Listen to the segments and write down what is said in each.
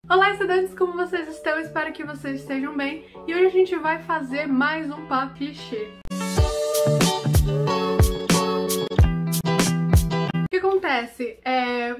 Olá, estudantes, como vocês estão? Espero que vocês estejam bem. E hoje a gente vai fazer mais um papo clichê. O que acontece?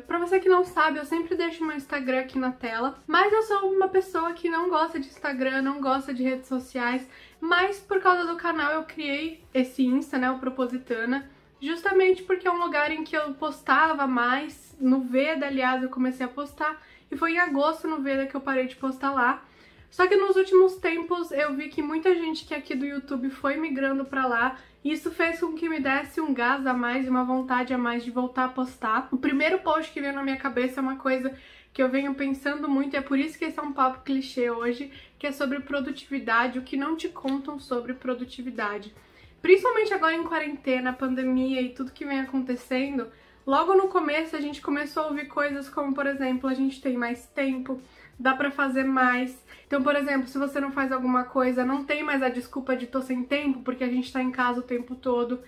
Pra você que não sabe, eu sempre deixo meu Instagram aqui na tela, mas eu sou uma pessoa que não gosta de Instagram, não gosta de redes sociais, mas por causa do canal eu criei esse Insta, né, o Propositana, justamente porque é um lugar em que eu postava mais. No Veda, aliás, eu comecei a postar, e foi em agosto no Veda que eu parei de postar lá. Só que nos últimos tempos eu vi que muita gente que é aqui do YouTube foi migrando pra lá, e isso fez com que me desse um gás a mais e uma vontade a mais de voltar a postar. O primeiro post que veio na minha cabeça é uma coisa que eu venho pensando muito, e é por isso que esse é um papo clichê hoje, que é sobre produtividade, o que não te contam sobre produtividade. Principalmente agora em quarentena, pandemia e tudo que vem acontecendo, logo no começo a gente começou a ouvir coisas como, por exemplo, a gente tem mais tempo, dá pra fazer mais. Então, por exemplo, se você não faz alguma coisa, não tem mais a desculpa de tô sem tempo, porque a gente tá em casa o tempo todo.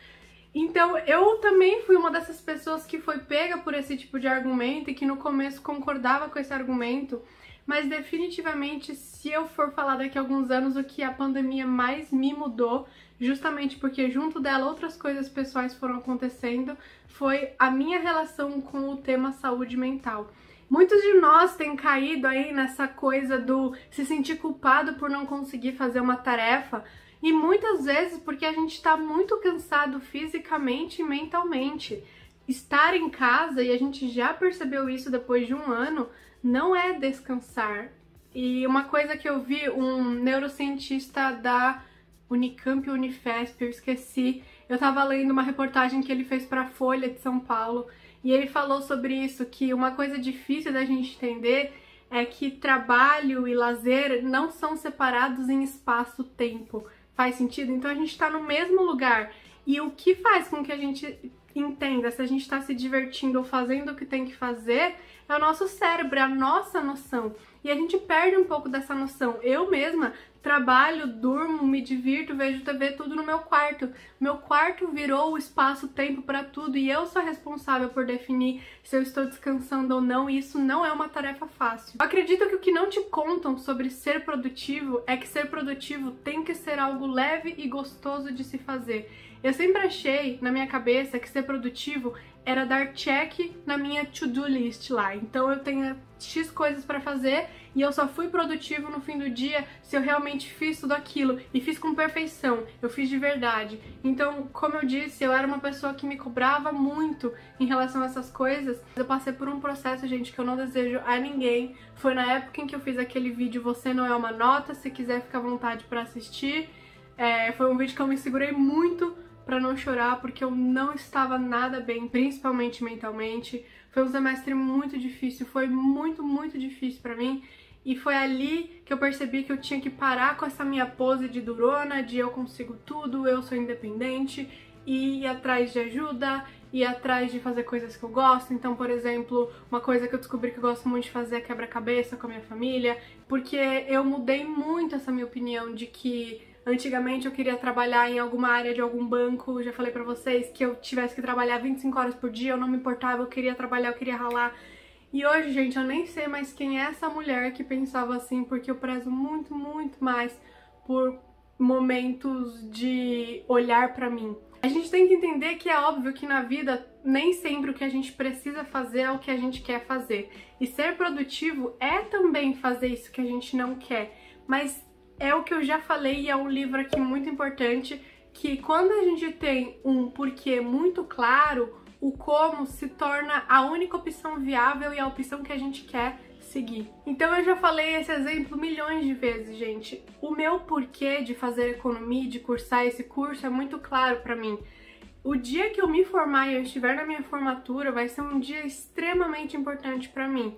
Então, eu também fui uma dessas pessoas que foi pega por esse tipo de argumento e que no começo concordava com esse argumento, mas definitivamente, se eu for falar daqui a alguns anos, o que a pandemia mais me mudou, justamente porque junto dela outras coisas pessoais foram acontecendo, foi a minha relação com o tema saúde mental. Muitos de nós têm caído aí nessa coisa do se sentir culpado por não conseguir fazer uma tarefa, e muitas vezes porque a gente está muito cansado fisicamente e mentalmente. Estar em casa, e a gente já percebeu isso depois de um ano, não é descansar. E uma coisa que eu vi, um neurocientista da Unicamp, Unifesp, eu esqueci, eu tava lendo uma reportagem que ele fez para a Folha de São Paulo, e ele falou sobre isso, que uma coisa difícil da gente entender é que trabalho e lazer não são separados em espaço-tempo. Faz sentido? Então a gente tá no mesmo lugar. E o que faz com que a gente entenda se a gente tá se divertindo ou fazendo o que tem que fazer é o nosso cérebro, é a nossa noção. E a gente perde um pouco dessa noção. Eu mesma trabalho, durmo, me divirto, vejo TV, tudo no meu quarto. Meu quarto virou o espaço-tempo para tudo, e eu sou responsável por definir se eu estou descansando ou não, e isso não é uma tarefa fácil. Eu acredito que o que não te contam sobre ser produtivo é que ser produtivo tem que ser algo leve e gostoso de se fazer. Eu sempre achei, na minha cabeça, que ser produtivo era dar check na minha to-do list lá. Então eu tenho X coisas pra fazer e eu só fui produtivo no fim do dia se eu realmente fiz tudo aquilo e fiz com perfeição, eu fiz de verdade. Então, como eu disse, eu era uma pessoa que me cobrava muito em relação a essas coisas. Eu passei por um processo, gente, que eu não desejo a ninguém. Foi na época em que eu fiz aquele vídeo Você Não É Uma Nota, se quiser ficar à vontade pra assistir. Foi um vídeo que eu me segurei muito pra não chorar, porque eu não estava nada bem, principalmente mentalmente. Foi um semestre muito difícil, foi muito difícil pra mim. E foi ali que eu percebi que eu tinha que parar com essa minha pose de durona, de eu consigo tudo, eu sou independente, e ir atrás de ajuda, ir atrás de fazer coisas que eu gosto. Então, por exemplo, uma coisa que eu descobri que eu gosto muito de fazer é quebra-cabeça com a minha família, porque eu mudei muito essa minha opinião de que antigamente eu queria trabalhar em alguma área de algum banco, já falei pra vocês que eu tivesse que trabalhar 25 horas por dia, eu não me importava, eu queria trabalhar, eu queria ralar. E hoje, gente, eu nem sei mais quem é essa mulher que pensava assim, porque eu prezo muito mais por momentos de olhar pra mim. A gente tem que entender que é óbvio que na vida nem sempre o que a gente precisa fazer é o que a gente quer fazer. E ser produtivo é também fazer isso que a gente não quer, mas é o que eu já falei, e é um livro aqui muito importante, que quando a gente tem um porquê muito claro, o como se torna a única opção viável e a opção que a gente quer seguir. Então eu já falei esse exemplo milhões de vezes, gente. O meu porquê de fazer economia, de cursar esse curso é muito claro pra mim. O dia que eu me formar e eu estiver na minha formatura vai ser um dia extremamente importante pra mim.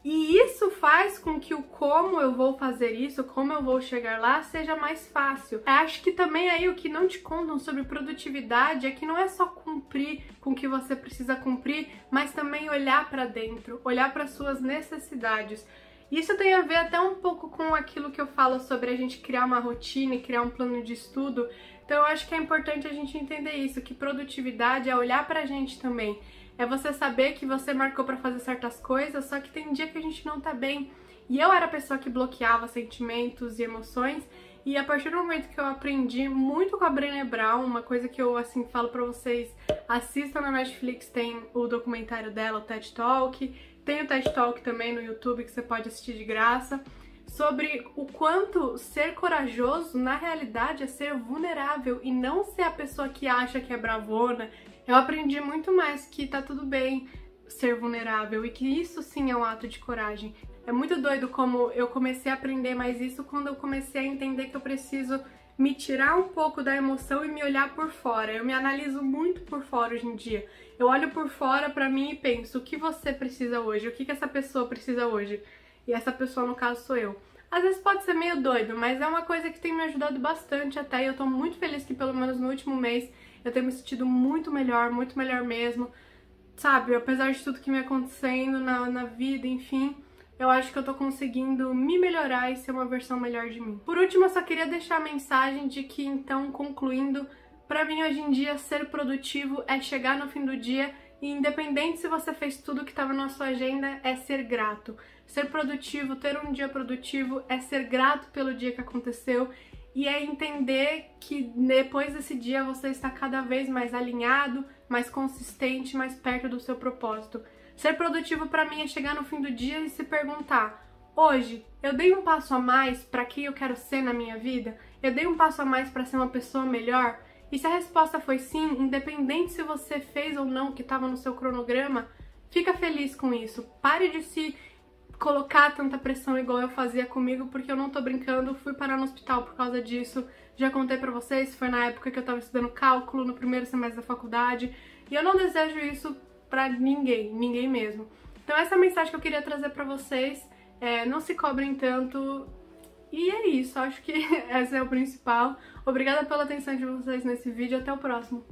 E isso faz com que o como eu vou fazer isso, como eu vou chegar lá, seja mais fácil. Acho que também aí o que não te contam sobre produtividade é que não é só cumprir com o que você precisa cumprir, mas também olhar pra dentro, olhar para suas necessidades. Isso tem a ver até um pouco com aquilo que eu falo sobre a gente criar uma rotina e criar um plano de estudo. Então eu acho que é importante a gente entender isso, que produtividade é olhar pra gente também. É você saber que você marcou pra fazer certas coisas, só que tem dia que a gente não tá bem. E eu era a pessoa que bloqueava sentimentos e emoções, e a partir do momento que eu aprendi muito com a Brené Brown, uma coisa que eu, assim, falo pra vocês, assistam na Netflix, tem o documentário dela, o TED Talk, tem o TED Talk também no YouTube que você pode assistir de graça, sobre o quanto ser corajoso, na realidade, é ser vulnerável e não ser a pessoa que acha que é bravona. Eu aprendi muito mais que tá tudo bem ser vulnerável e que isso sim é um ato de coragem. É muito doido como eu comecei a aprender mais isso quando eu comecei a entender que eu preciso me tirar um pouco da emoção e me olhar por fora. Eu me analiso muito por fora hoje em dia. Eu olho por fora pra mim e penso, o que você precisa hoje? O que essa pessoa precisa hoje? E essa pessoa, no caso, sou eu. Às vezes pode ser meio doido, mas é uma coisa que tem me ajudado bastante até, e eu tô muito feliz que pelo menos no último mês eu tenho me sentido muito melhor mesmo, sabe? Apesar de tudo que me acontecendo na vida, enfim, eu acho que eu tô conseguindo me melhorar e ser uma versão melhor de mim. Por último, eu só queria deixar a mensagem de que, então, concluindo, pra mim hoje em dia ser produtivo é chegar no fim do dia e independente se você fez tudo que estava na sua agenda, é ser grato. Ser produtivo, ter um dia produtivo, é ser grato pelo dia que aconteceu e é entender que depois desse dia você está cada vez mais alinhado, mais consistente, mais perto do seu propósito. Ser produtivo pra mim é chegar no fim do dia e se perguntar: hoje eu dei um passo a mais para quem eu quero ser na minha vida? Eu dei um passo a mais para ser uma pessoa melhor? E se a resposta foi sim, independente se você fez ou não o que estava no seu cronograma, fica feliz com isso. Pare de se colocar tanta pressão igual eu fazia comigo, porque eu não tô brincando, fui parar no hospital por causa disso. Já contei pra vocês, foi na época que eu tava estudando cálculo, no primeiro semestre da faculdade, e eu não desejo isso pra ninguém mesmo. Então essa é a mensagem que eu queria trazer pra vocês, não se cobrem tanto, e é isso, acho que esse é o principal. Obrigada pela atenção de vocês nesse vídeo, até o próximo.